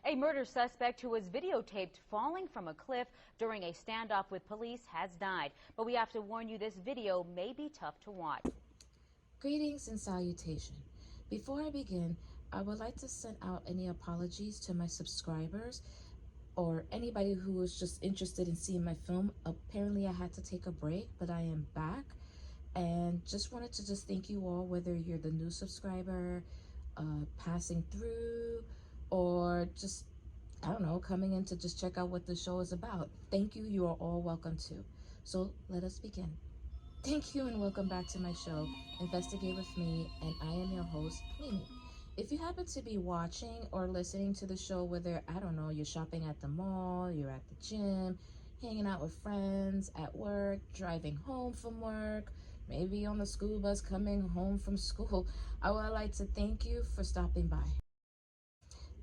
A murder suspect who was videotaped falling from a cliff during a standoff with police has died. But we have to warn you, this video may be tough to watch. Greetings and salutation. Before I begin, I would like to send out any apologies to my subscribers or anybody who was just interested in seeing my film. Apparently I had to take a break, but I am back and just wanted to thank you all, whether you're the new subscriber, passing through, or just, I don't know, coming in to just check out what the show is about. Thank you. You are all welcome too. So let us begin. Thank you and welcome back to my show, Investigate with Me, and I am your host, Mimi. If you happen to be watching or listening to the show, whether, I don't know, you're shopping at the mall, you're at the gym, hanging out with friends, at work, driving home from work, maybe on the school bus coming home from school, I would like to thank you for stopping by.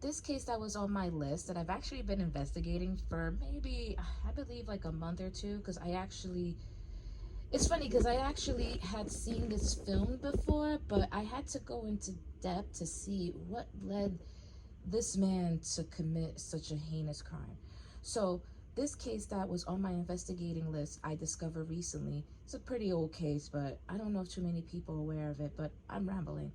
This case that was on my list that I've actually been investigating for maybe, I believe, like a month or two, because it's funny because I actually had seen this film before, but I had to go into depth to see what led this man to commit such a heinous crime. So this case that was on my investigating list, I discovered recently. It's a pretty old case, but I don't know if too many people are aware of it, but I'm rambling.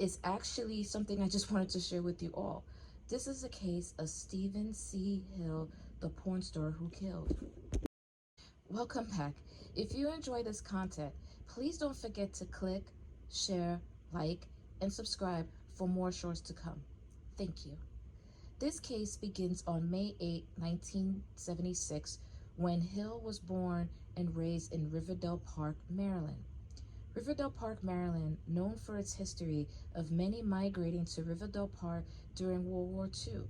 It's actually something I just wanted to share with you all. This is a case of Stephen C.Hill, the porn star who killed. Welcome back. If you enjoy this content, please don't forget to click, share, like, and subscribe for more shorts to come. Thank you. This case begins on May 8, 1976, when Hill was born and raised in Riverdale Park, Maryland. Riverdale Park, Maryland, known for its history of many migrating to Riverdale Park during World War II.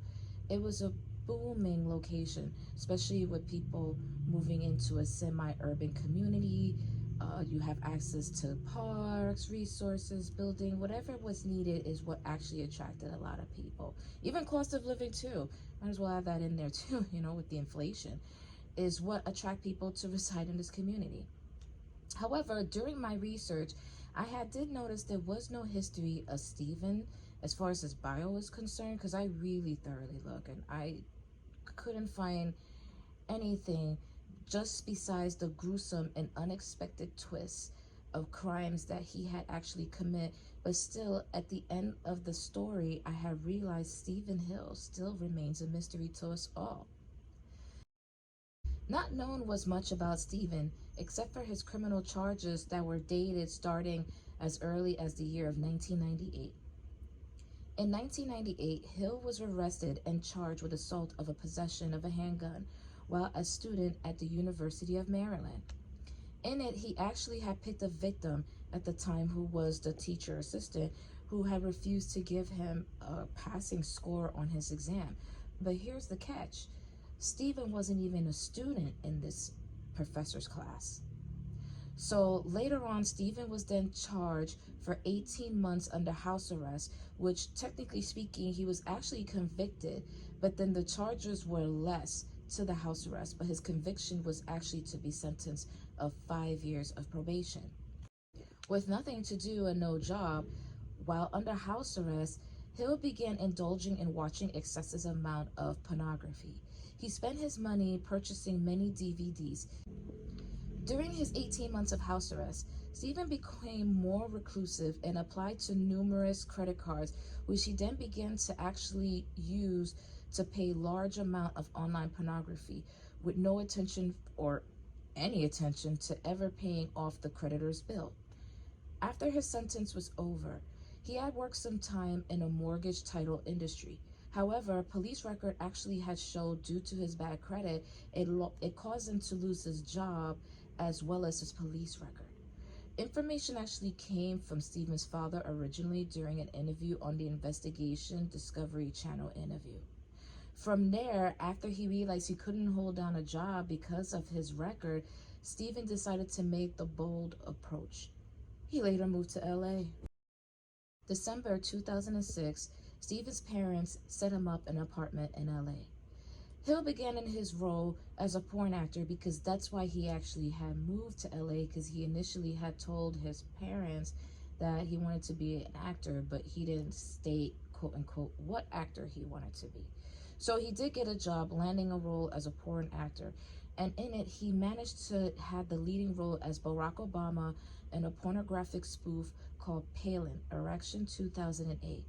It was a booming location, especially with people moving into a semi-urban community. You have access to parks, resources, building, whatever was needed is what actually attracted a lot of people. Even cost of living too. Might as well have that in there too, with the inflation, is what attract people to reside in this community. However, during my research, I did notice there was no history of Stephen as far as his bio is concerned, because I really thoroughly looked and I couldn't find anything just besides the gruesome and unexpected twists of crimes that he had actually committed. But still, at the end of the story, I have realized Stephen Hill still remains a mystery to us all. Not known was much about Stephen, except for his criminal charges that were dated starting as early as the year of 1998. In 1998, Hill was arrested and charged with assault of a possession of a handgun while a student at the University of Maryland. In it, he actually had picked a victim at the time who was the teacher assistant who had refused to give him a passing score on his exam. But here's the catch. Stephen wasn't even a student in this professor's class. So later on, Stephen was then charged for 18 months under house arrest, which technically speaking, he was actually convicted, but then the charges were less to the house arrest, but his conviction was actually to be sentenced of 5 years of probation. With nothing to do and no job, while under house arrest, Hill began indulging in watching excessive amount of pornography. He spent his money purchasing many DVDs. During his 18 months of house arrest, Stephen became more reclusive and applied to numerous credit cards, which he then began to actually use to pay large amount of online pornography with no attention or any attention to ever paying off the creditor's bill. After his sentence was over, he had worked some time in a mortgage title industry. However, police record actually had showed due to his bad credit, it caused him to lose his job as well as his police record. Information actually came from Stephen's father originally during an interview on the Investigation Discovery Channel interview. From there, after he realized he couldn't hold down a job because of his record, Stephen decided to make the bold approach. He later moved to LA. December 2006, Stephen's parents set him up an apartment in LA. Hill began in his role as a porn actor because that's why he actually had moved to LA, because he initially had told his parents that he wanted to be an actor, but he didn't state, quote unquote, what actor he wanted to be. So he did get a job landing a role as a porn actor, and in it he managed to have the leading role as Barack Obama in a pornographic spoof called Palin, Erection 2008,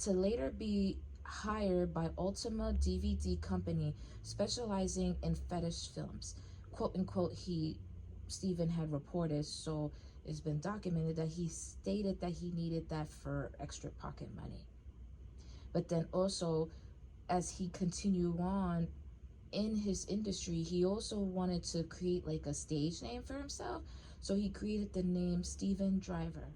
to later be hired by Ultima DVD Company specializing in fetish films. Quote unquote, Stephen had reported, so it's been documented that he stated that he needed that for extra pocket money. But then also, as he continued on in his industry, he also wanted to create like a stage name for himself. So he created the name Steven Driver.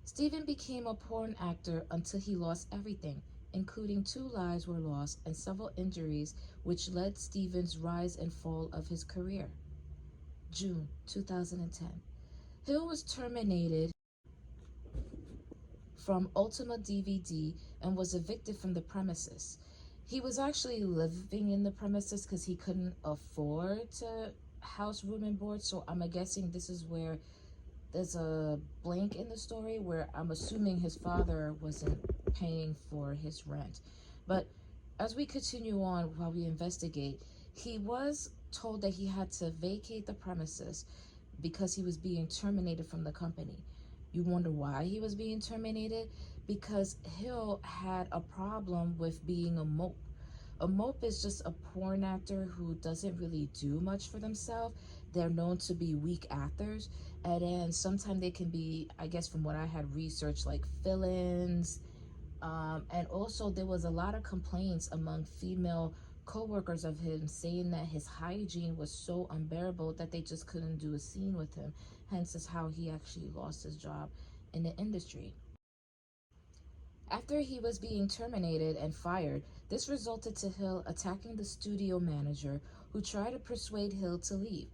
Stephen became a porn actor until he lost everything, including 2 lives were lost and several injuries, which led Stephen's rise and fall of his career. June 2010. Hill was terminated from Ultima DVD and was evicted from the premises. He was actually living in the premises because he couldn't afford to house room and board, so I'm guessing this is where there's a blank in the story where I'm assuming his father wasn't paying for his rent. But as we continue on while we investigate, he was told that he had to vacate the premises because he was being terminated from the company. You wonder why he was being terminated? Because Hill had a problem with being a mope. A mope is just a porn actor who doesn't really do much for themselves. They're known to be weak actors, and then sometimes they can be, I guess from what I had researched, like fill-ins. And also there was a lot of complaints among female co-workers of him saying that his hygiene was so unbearable that they just couldn't do a scene with him. Hence is how he actually lost his job in the industry. After he was being terminated and fired, this resulted to Hill attacking the studio manager, who tried to persuade Hill to leave.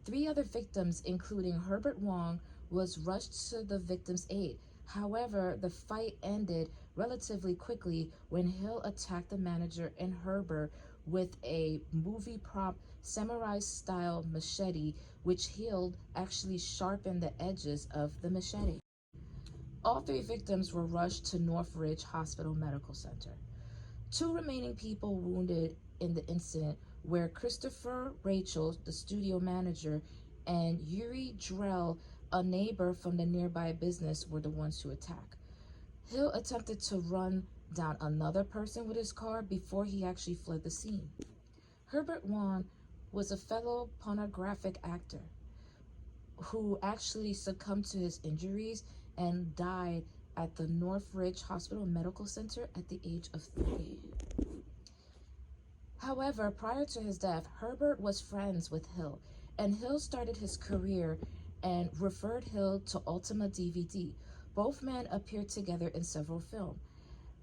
3 other victims, including Herbert Wong, was rushed to the victim's aid. However, the fight ended relatively quickly when Hill attacked the manager and Herbert with a movie prop samurai-style machete, which Hill actually sharpened the edges of the machete. All 3 victims were rushed to Northridge Hospital Medical Center. 2 remaining people wounded in the incident were Christopher Rachel, the studio manager, and Yuri Drell, a neighbor from the nearby business, were the ones who attacked. Hill attempted to run down another person with his car before he actually fled the scene. Herbert Wong was a fellow pornographic actor who actually succumbed to his injuries and died at the Northridge Hospital Medical Center at the age of 30. However, prior to his death, Herbert was friends with Hill, and Hill started his career and referred Hill to Ultima DVD. Both men appeared together in several films.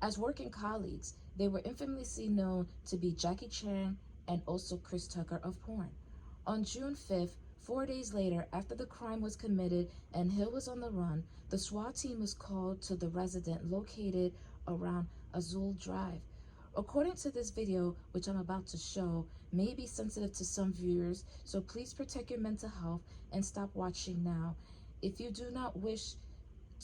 As working colleagues, they were infamously known to be Jackie Chan and also Chris Tucker of porn. On June 5th, 4 days later, after the crime was committed and Hill was on the run, the SWAT team was called to the residence located around Azul Drive. According to this video, which I'm about to show, may be sensitive to some viewers, so please protect your mental health and stop watching now. If you do not wish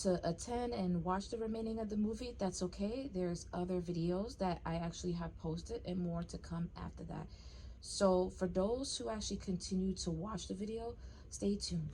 to attend and watch the remaining of the movie, that's okay. There's other videos that I actually have posted and more to come after that. So for those who actually continue to watch the video, stay tuned.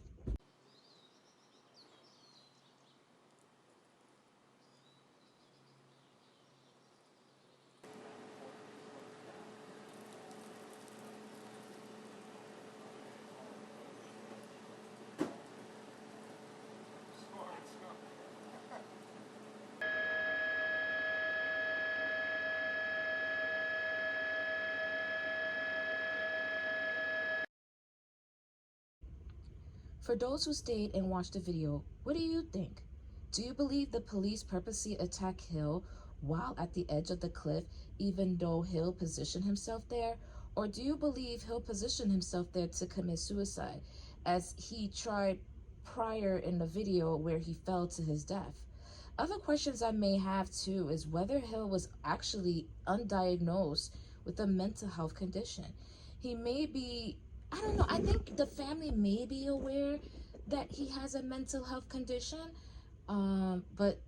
For those who stayed and watched the video, what do you think? Do you believe the police purposely attacked Hill while at the edge of the cliff, even though Hill positioned himself there? Or do you believe Hill positioned himself there to commit suicide, as he tried prior in the video where he fell to his death? Other questions I may have too is whether Hill was actually undiagnosed with a mental health condition. He may be, I don't know, I think the family may be aware that he has a mental health condition, but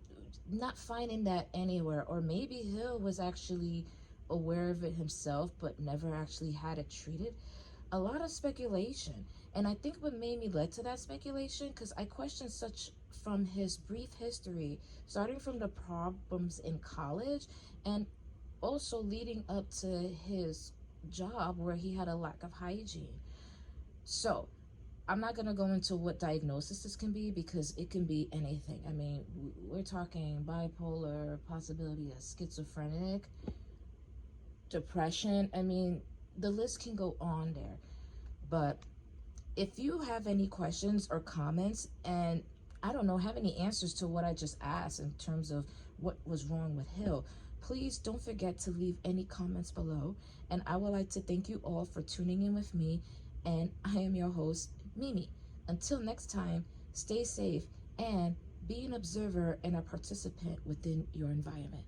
not finding that anywhere. Or maybe Hill was actually aware of it himself but never actually had it treated. A lot of speculation. And I think what made me led to that speculation, because I questioned such from his brief history, starting from the problems in college and also leading up to his job where he had a lack of hygiene. So I'm not going to go into what diagnosis this can be because it can be anything. I mean, we're talking bipolar, possibility of schizophrenic, depression. I mean, the list can go on there. But if you have any questions or comments and I don't know, have any answers to what I just asked in terms of what was wrong with Hill, please don't forget to leave any comments below. And I would like to thank you all for tuning in with me. And I am your host, Mimi. Until next time, stay safe and be an observer and a participant within your environment.